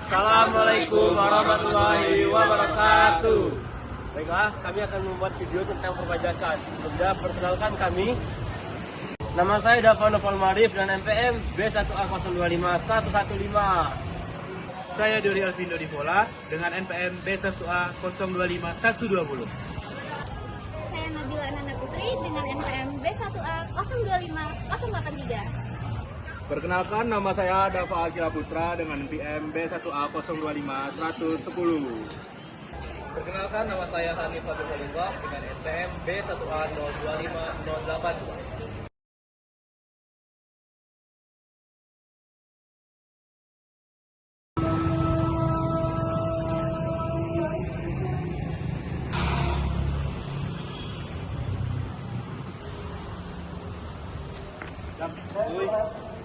Assalamualaikum warahmatullahi wabarakatuh. Baiklah, kami akan membuat video tentang perpajakan. Sebelumnya, perkenalkan kami. Nama saya Dava Noval Marif dan NPM B1A025115. Saya Dori Alvindo Divola dengan NPM B1A025120. Saya Nabila Ananda Putri dengan NPM B1A025083. Perkenalkan, nama saya Dava Akila Putra dengan NPM B1A025110. Perkenalkan, nama saya Hanif Abdul Khalifah dengan NPM B1A025082.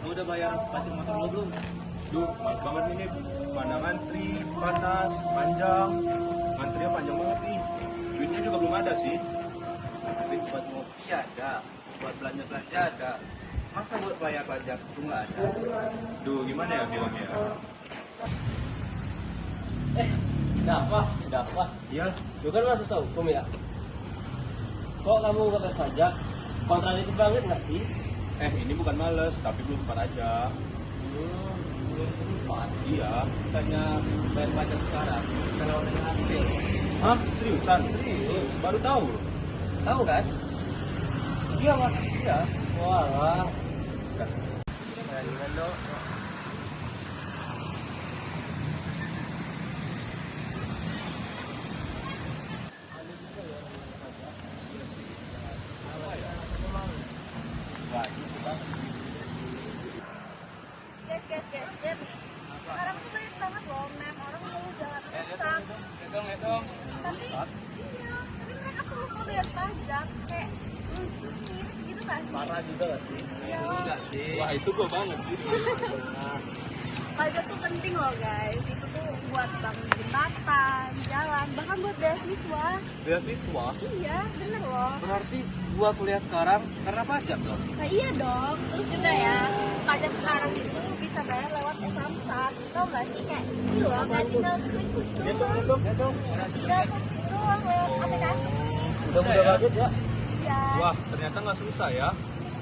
Lu udah bayar pajak motor lo belum? Duh, malas banget ini. Mana ngantri, panas, panjang. Ngantrinya panjang banget nih. Duitnya juga belum ada sih. Duit buat ngopi ada, buat belanja-belanja ada. Masa buat bayar pajak itu nggak ada? Duh, gimana ya bilangnya? Dapat. Iya, Lu kan mahasiswa hukum ya? Kok kamu nggak bayar pajak? Kontradiktif banget nggak sih? ini bukan males, tapi belum sempat aja. Belum sempat. Iya. Bukannya bayar pajak sekarang, bisa lewat dengan April. Hah? Seriusan? Serius? Baru tahu. Tahu kan? Iya mas. Iya. Walah. Bayangin dong. Guys, nih. Sekarang tuh banyak banget loh meme orang mau jalan rusak. Tapi mereka perlu bayar pajak. Kayak lucu miris gitu kan sih? Parah juga gak sih? Iya. Enggak sih. Wah, itu gua banget sih. Pajak tuh penting loh guys. Itu tuh buat bangun jembatan, jalan, bahkan buat beasiswa. Beasiswa? Iya, bener loh. Berarti gua kuliah sekarang karena pajak dong? Nah iya dong. Terus juga ya, pajak sekarang itu bisa bayar lewat e-samsat. Tau gak sih? Kayak ini loh, kayak tinggal klik doang. Tinggal klik doang lewat aplikasi. Udah mudah banget ya? Iya. Wah, ternyata nggak susah ya.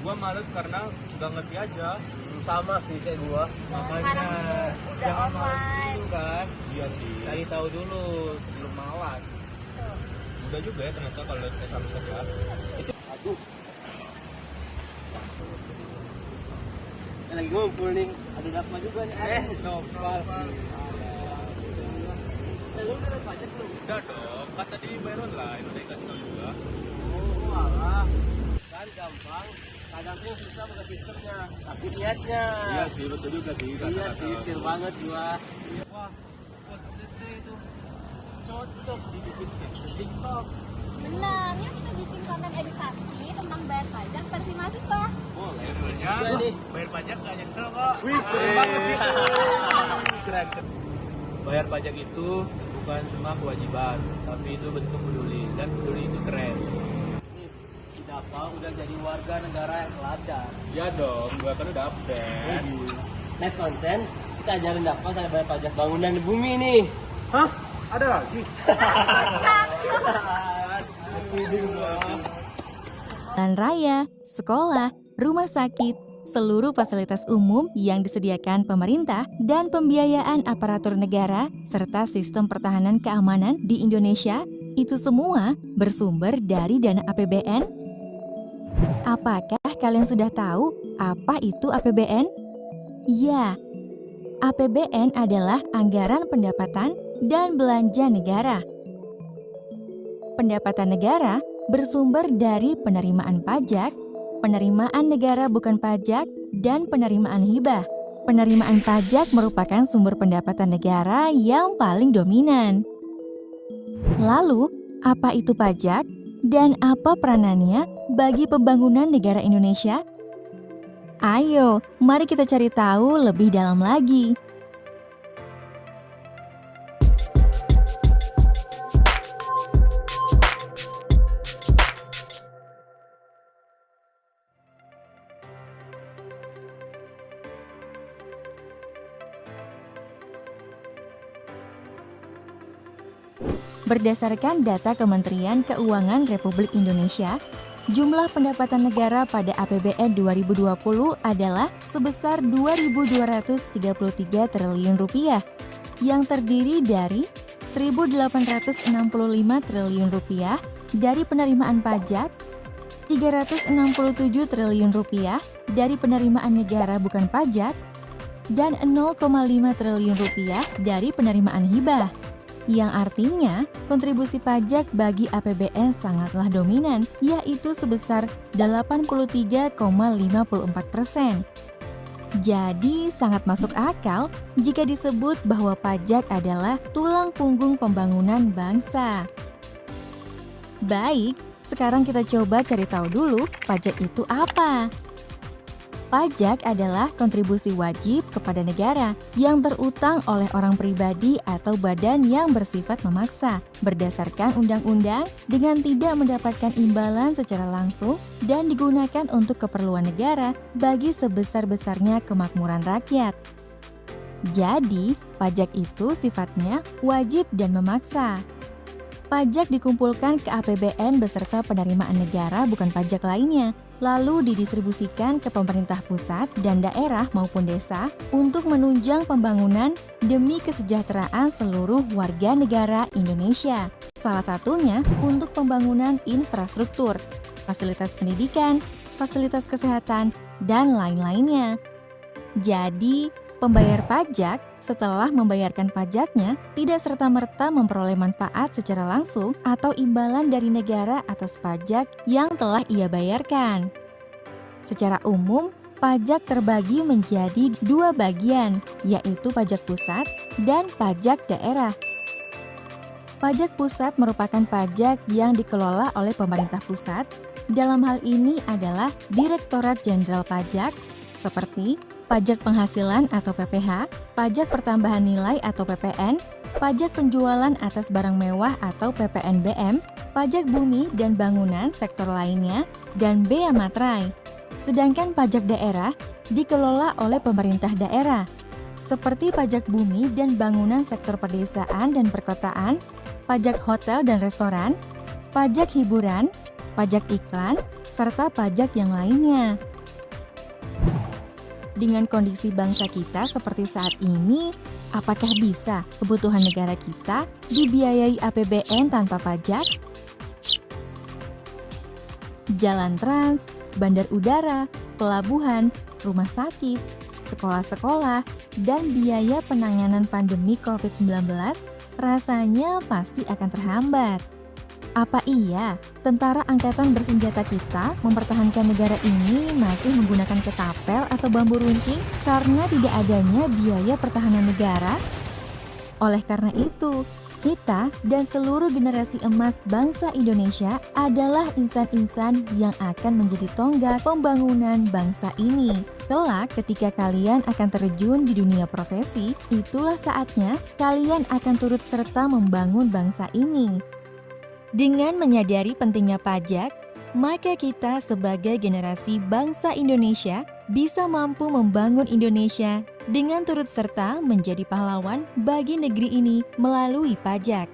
Gua males karena nggak ngerti aja. Sama sih kayak gua. Sekarang tuh udah online. Kan? Iya sih. Cari tahu dulu sebelum malas. Tuh. Mudah juga ya ternyata kalau S1 ya. Aduh. Lagi ngumpul nih. Ada Dapma juga nih. Nopal. Lu udah ada pajak belum? Udah dong, kan tadi bayar online, udah dikasih tahu juga. Oh, alah. Kan gampang. Kadang tuh susah buka sistemnya, tapi niatnya. Iya sih, betul juga sih. Iya sih, sir banget gua. Wah, buat itu cocok dibikin kayak TikTok. Bener, yuk kita bikin konten edukasi tentang bayar pajak versi mahasiswa. Boleh. Juga nih. Bayar pajak gak nyesel kok. Wih, keren banget sih. Keren. Bayar pajak itu bukan cuma kewajiban, tapi itu bentuk peduli, dan peduli itu keren. Si Dapa udah jadi warga negara yang teladan. Ya dong, gua kan udah update. Next konten, kita ajarin Dapa saya bayar pajak bangunan di bumi nih. Hah? Ada lagi? Jalan raya, sekolah, rumah sakit, seluruh fasilitas umum yang disediakan pemerintah dan pembiayaan aparatur negara serta sistem pertahanan keamanan di Indonesia, itu semua bersumber dari dana APBN. Apakah kalian sudah tahu apa itu APBN? Ya, APBN adalah anggaran pendapatan dan belanja negara. Pendapatan negara bersumber dari penerimaan pajak, penerimaan negara bukan pajak, dan penerimaan hibah. Penerimaan pajak merupakan sumber pendapatan negara yang paling dominan. Lalu, apa itu pajak dan apa peranannya bagi pembangunan negara Indonesia? Ayo, mari kita cari tahu lebih dalam lagi. Berdasarkan data Kementerian Keuangan Republik Indonesia, jumlah pendapatan negara pada APBN 2020 adalah sebesar Rp2.233 triliun yang terdiri dari Rp1.865 triliun dari penerimaan pajak, Rp367 triliun dari penerimaan negara bukan pajak, dan Rp0,5 triliun dari penerimaan hibah. Yang artinya kontribusi pajak bagi APBN sangatlah dominan, yaitu sebesar 83,54%. Jadi sangat masuk akal jika disebut bahwa pajak adalah tulang punggung pembangunan bangsa. Baik, sekarang kita coba cari tahu dulu pajak itu apa. Pajak adalah kontribusi wajib kepada negara yang terutang oleh orang pribadi atau badan yang bersifat memaksa berdasarkan undang-undang dengan tidak mendapatkan imbalan secara langsung dan digunakan untuk keperluan negara bagi sebesar-besarnya kemakmuran rakyat. Jadi, pajak itu sifatnya wajib dan memaksa. Pajak dikumpulkan ke APBN beserta penerimaan negara bukan pajak lainnya, lalu didistribusikan ke pemerintah pusat dan daerah maupun desa untuk menunjang pembangunan demi kesejahteraan seluruh warga negara Indonesia. Salah satunya untuk pembangunan infrastruktur, fasilitas pendidikan, fasilitas kesehatan, dan lain-lainnya. Jadi, pembayar pajak setelah membayarkan pajaknya tidak serta-merta memperoleh manfaat secara langsung atau imbalan dari negara atas pajak yang telah ia bayarkan. Secara umum, pajak terbagi menjadi dua bagian, yaitu pajak pusat dan pajak daerah. Pajak pusat merupakan pajak yang dikelola oleh pemerintah pusat. Dalam hal ini adalah Direktorat Jenderal Pajak, seperti pajak penghasilan atau PPH, pajak pertambahan nilai atau PPN, pajak penjualan atas barang mewah atau PPNBM, pajak bumi dan bangunan sektor lainnya, dan Bea Matrai. Sedangkan pajak daerah dikelola oleh pemerintah daerah, seperti pajak bumi dan bangunan sektor pedesaan dan perkotaan, pajak hotel dan restoran, pajak hiburan, pajak iklan, serta pajak yang lainnya. Dengan kondisi bangsa kita seperti saat ini, apakah bisa kebutuhan negara kita dibiayai APBN tanpa pajak? Jalan trans, bandar udara, pelabuhan, rumah sakit, sekolah-sekolah, dan biaya penanganan pandemi COVID-19 rasanya pasti akan terhambat. Apa iya tentara angkatan bersenjata kita mempertahankan negara ini masih menggunakan ketapel atau bambu runcing karena tidak adanya biaya pertahanan negara? Oleh karena itu, kita dan seluruh generasi emas bangsa Indonesia adalah insan-insan yang akan menjadi tonggak pembangunan bangsa ini. Kelak ketika kalian akan terjun di dunia profesi, itulah saatnya kalian akan turut serta membangun bangsa ini. Dengan menyadari pentingnya pajak, maka kita sebagai generasi bangsa Indonesia bisa mampu membangun Indonesia dengan turut serta menjadi pahlawan bagi negeri ini melalui pajak.